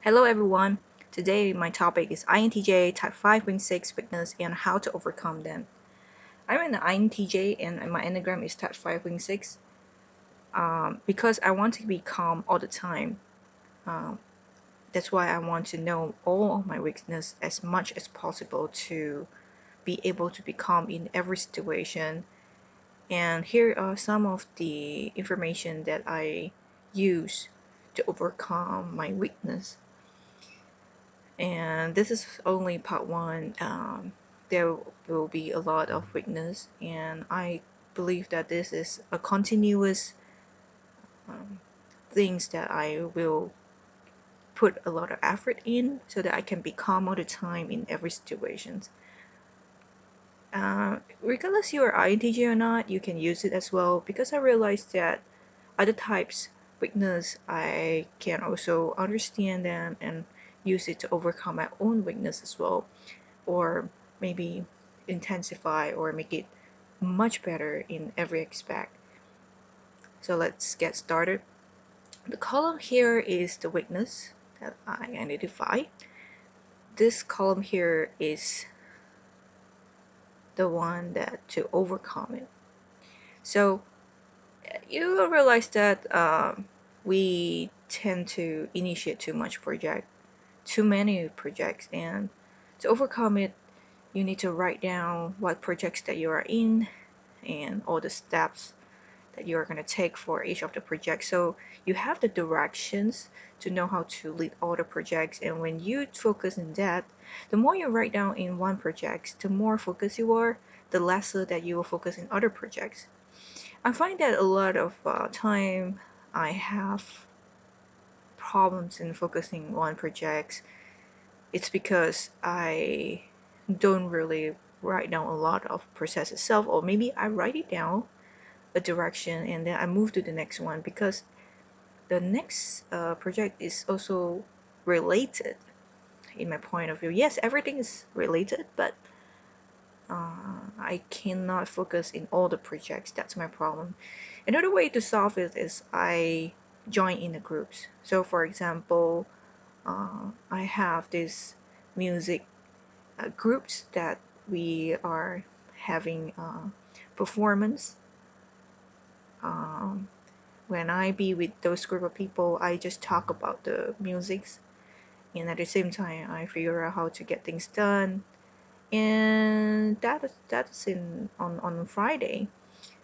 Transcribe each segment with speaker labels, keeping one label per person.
Speaker 1: Hello everyone. Today my topic is INTJ type 5.6 weakness and how to overcome them. I'm an INTJ and my enneagram is type 5.6. Because I want to be calm all the time. Um, that's why I want to know all of my weakness as much as possible to be able to be calm in every situation. And here are some of the information that I use to overcome my weakness. And this is only part one. There will be a lot of weakness, and I believe that this is a continuous um, things that I will put a lot of effort in so that I can be calm all the time in every situation. Regardless you are INTJ or not, you can use it as well because I realized that other types weakness I can also understand them and use it to overcome my own weakness as well, or maybe intensify or make it much better in every aspect. So let's get started. The column here is the weakness that I identify. This column here is the one that to overcome it. So you will realize that we tend to initiate too many projects, and to overcome it, you need to write down what projects that you are in and all the steps that you're going to take for each of the projects. So you have the directions to know how to lead all the projects. And when you focus on that, the more you write down in one project, the more focused you are, the lesser that you will focus in other projects. I find that a lot of time I have problems in focusing on projects. It's because I don't really write down a lot of process itself, or maybe I write it down a direction and then I move to the next one because the next project is also related in my point of view. Yes, everything is related, but I cannot focus in all the projects. That's my problem. Another way to solve it is I join in the groups. So, for example, I have this music groups that we are having performance. Um, when I be with those group of people, I just talk about the musics, and at the same time, I figure out how to get things done. And that's in on Friday.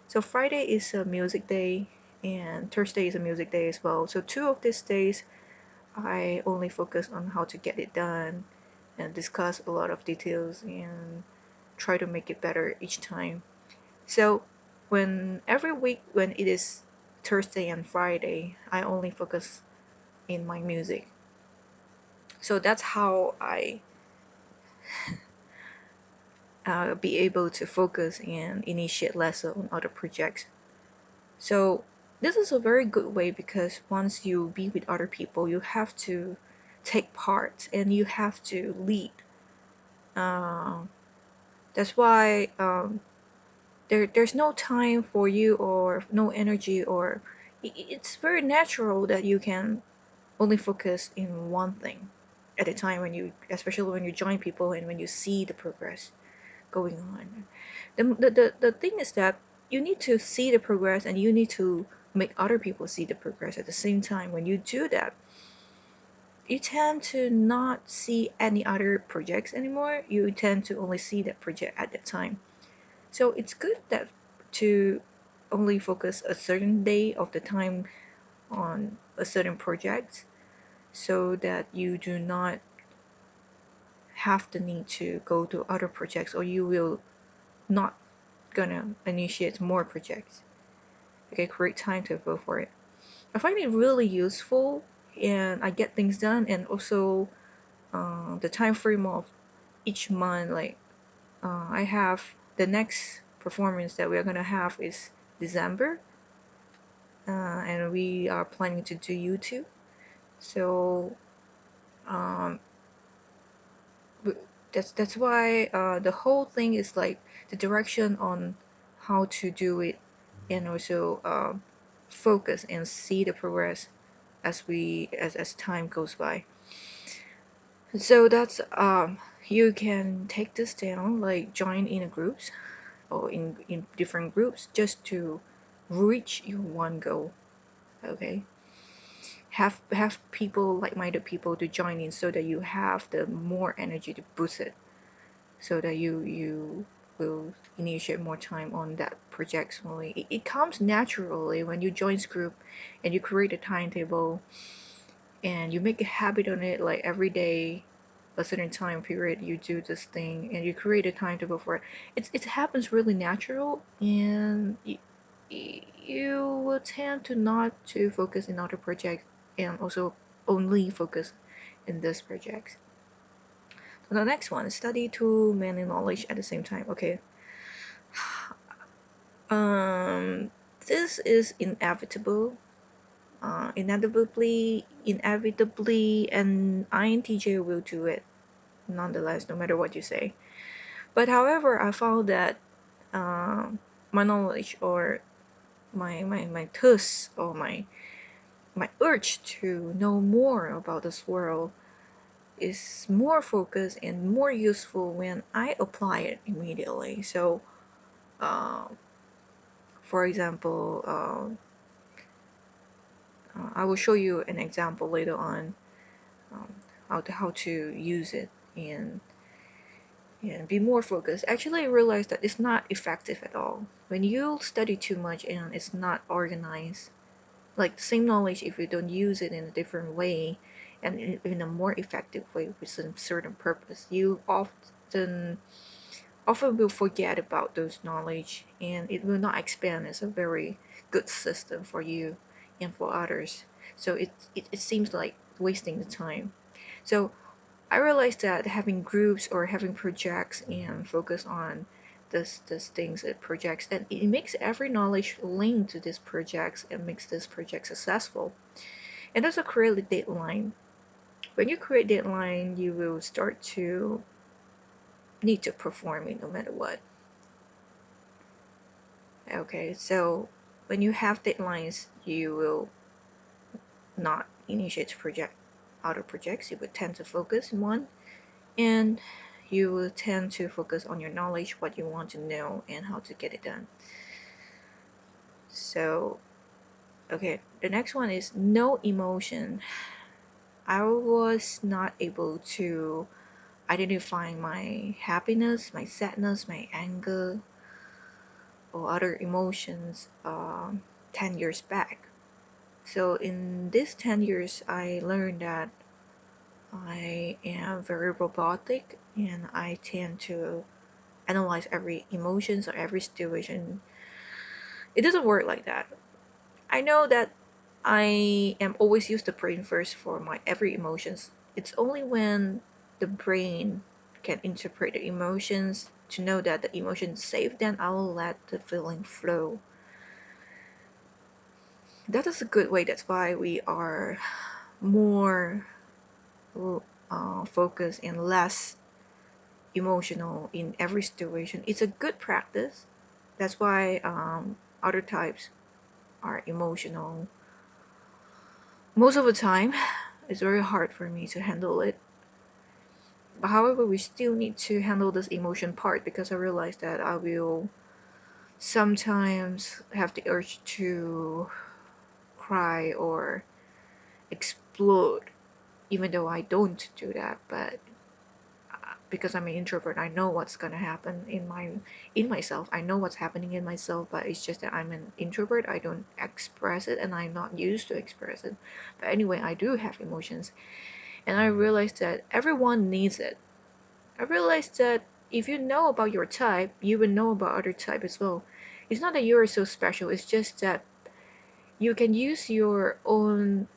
Speaker 1: So Friday is a music day, and Thursday is a music day as well. So two of these days, I only focus on how to get it done and discuss a lot of details and try to make it better each time. So when every week when it is Thursday and Friday, I only focus in my music. So that's how I be able to focus and initiate lesser on other projects. So this is a very good way because once you be with other people, you have to take part and you have to lead. Uh, that's why there's no time for you or no energy, or it's very natural that you can only focus in one thing at a time when you, especially when you join people and when you see the progress going on. The thing is that you need to see the progress and you need to make other people see the progress at the same time. When you do that, you tend to not see any other projects anymore. You tend to only see that project at that time. So it's good that to only focus a certain day of the time on a certain project so that you do not have the need to go to other projects, or you will not gonna initiate more projects. Okay, create time to go for it. I find it really useful and I get things done, and also the time frame of each month, like I have the next performance that we're gonna have is December, and we are planning to do YouTube. So um, that's why the whole thing is like the direction on how to do it, and also focus and see the progress as time goes by. So that's you can take this down, like join in a groups or in different groups just to reach your one goal. Okay, have people, like-minded people, to join in so that you have the more energy to boost it, so that you will initiate more time on that project only. It comes naturally when you join this group and you create a timetable and you make a habit on it, like every day a certain time period you do this thing and you create a timetable for it. It happens really natural, and you will tend to not to focus in other projects and also only focus in this project. So the next one, study to many knowledge at the same time. Okay, um, this is inevitable. Inevitably, and INTJ will do it nonetheless, no matter what you say. But however, I found that my knowledge, or my thirst, or my urge to know more about this world is more focused and more useful when I apply it immediately. So, uh, for example, I will show you an example later on, um, how to use it and be more focused. Actually, I realized that it's not effective at all. When you study too much and it's not organized, like the same knowledge, if you don't use it in a different way and in a more effective way with some certain purpose, you often will forget about those knowledge and it will not expand as a very good system for you and for others. So it seems like wasting the time. So I realized that having groups or having projects and focus on this things it projects, and it makes every knowledge linked to this projects and makes this project successful. And also create a deadline. When you create deadline, you will start to need to perform it no matter what. Okay, so when you have deadlines, you will not initiate project other projects. You would tend to focus in one, and you will tend to focus on your knowledge, what you want to know, and how to get it done. So, okay, the next one is no emotion. I was not able to identify my happiness, my sadness, my anger, or other emotions 10 years back. So, in these 10 years, I learned that I am very robotic and I tend to analyze every emotions or every situation. It doesn't work like that. I know that I am always use the brain first for my every emotions. It's only when the brain can interpret the emotions to know that the emotion is safe, then I will let the feeling flow. That is a good way. That's why we are more focused and less emotional in every situation. It's a good practice. That's why other types are emotional most of the time. It's very hard for me to handle it. But however, we still need to handle this emotion part because I realize that I will sometimes have the urge to cry or explode, even though I don't do that. But because I'm an introvert, I know what's gonna happen in myself. I know what's happening in myself, but it's just that I'm an introvert. I don't express it, and I'm not used to express it. But anyway, I do have emotions, and I realized that everyone needs it. I realized that if you know about your type, you will know about other type as well. It's not that you're so special. It's just that you can use your own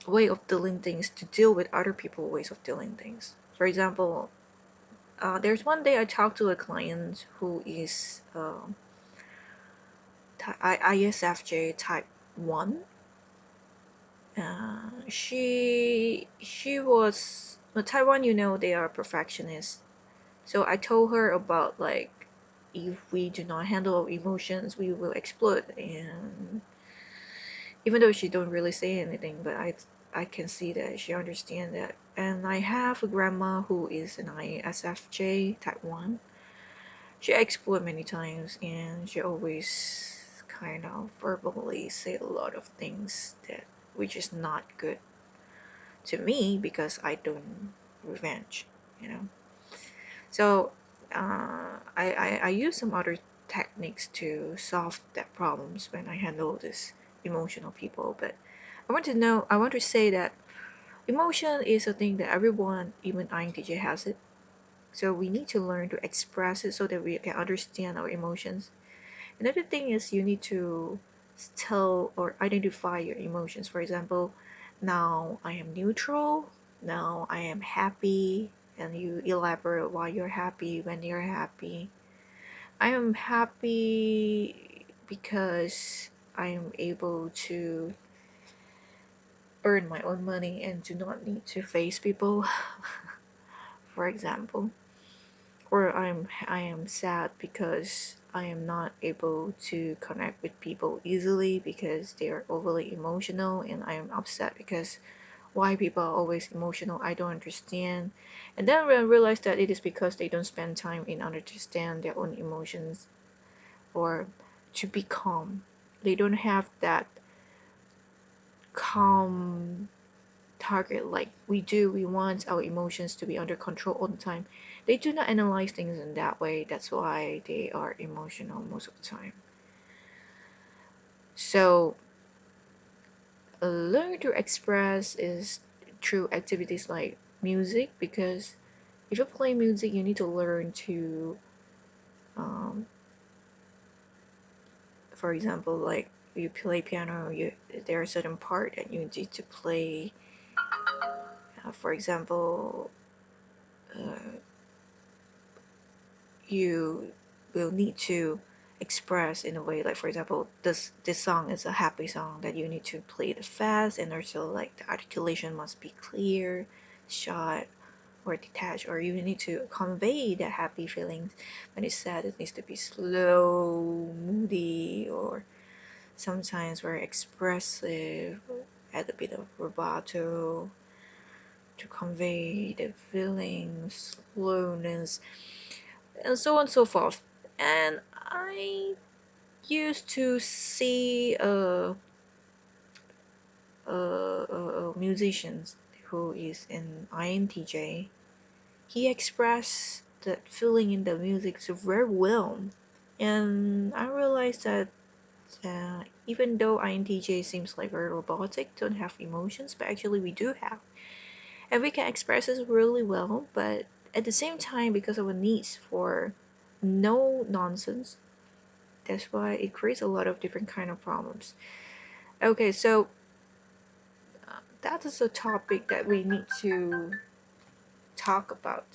Speaker 1: way of dealing things to deal with other people's ways of dealing things. For example, there's one day I talked to a client who is ISFJ type 1. She was type 1, they are perfectionists. So I told her about, like, if we do not handle our emotions, we will explode. And even though she don't really say anything, but I can see that she understands that. And I have a grandma who is an ISFJ type 1. She explored many times and she always kind of verbally say a lot of things that which is not good to me because I don't revenge, you know. So I use some other techniques to solve that problems when I handle this emotional people. But I want to say that emotion is a thing that everyone, even INTJ, has it. So we need to learn to express it so that we can understand our emotions. Another thing is you need to tell or identify your emotions. For example, now I am neutral, now I am happy, and you elaborate why you're happy when you're happy. I am happy because I am able to earn my own money and do not need to face people, for example. Or I am sad because I am not able to connect with people easily because they are overly emotional, and I am upset because why people are always emotional I don't understand. And then when I realized that it is because they don't spend time in understand their own emotions or to be calm. They don't have that calm target like we do. We want our emotions to be under control all the time. They do not analyze things in that way. That's why they are emotional most of the time. So learn to express is through activities like music, because if you play music you need to learn to um, for example, like you play piano, there are certain part that you need to play. For example, uh, you will need to express in a way like, for example, this song is a happy song that you need to play it fast, and also like the articulation must be clear, short, or detached, or you need to convey the happy feelings. When it's sad it needs to be slow, moody, or sometimes very expressive, add a bit of rubato to convey the feelings, slowness, and so on and so forth. And I used to see a musician who is in INTJ. He expressed that feeling in the music so very well, and I realized that even though INTJ seems like very robotic, don't have emotions, but actually we do have, and we can express it really well. But at the same time, because of a needs for no nonsense, that's why it creates a lot of different kind of problems. Okay, so that is a topic that we need to talk about.